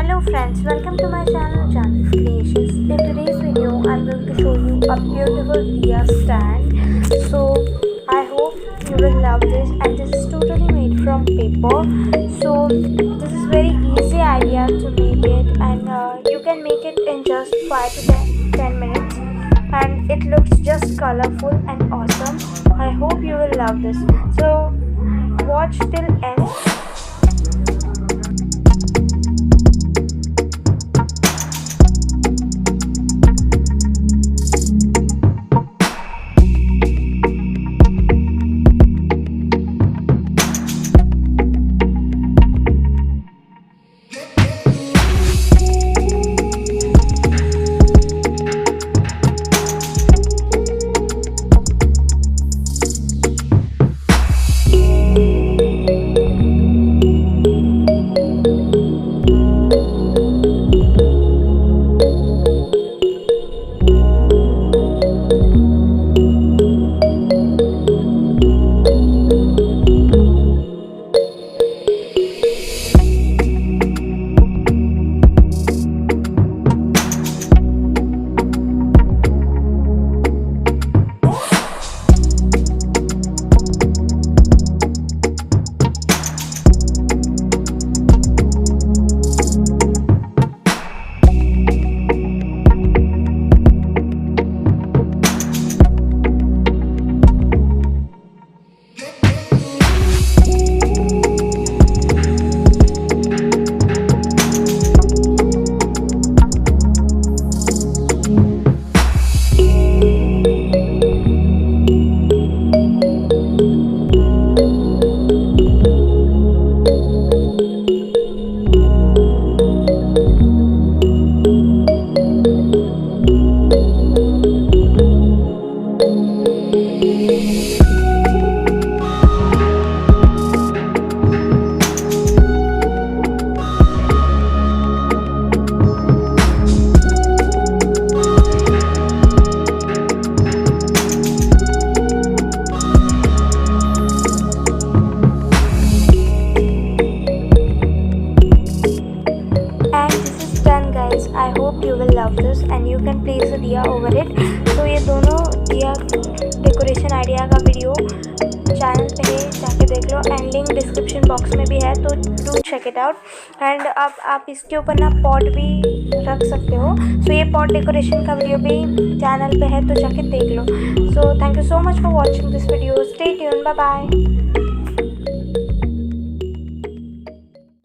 Hello friends, welcome to my channel Janhavi Creations. In today's video, I'm going to show you a beautiful Diya stand. So I hope you will love this, and this is totally made from paper. So this is very easy idea to make it, and you can make it in just 5 to 10 minutes, and it looks just colorful and awesome. I hope you will love this. So watch till end. I hope you will love this, and you can place a diya over it. तो ये दोनों diya decoration idea का video channel पे जाके देख लो, and link description box में भी है, तो do check it out. And अब आप इसके ऊपर ना पॉट भी रख सकते हो. सो ये पॉट डेकोरेशन का वीडियो भी चैनल पे है, तो जाके देख लो. So thank you so much for watching this video. Stay tune. Bye bye.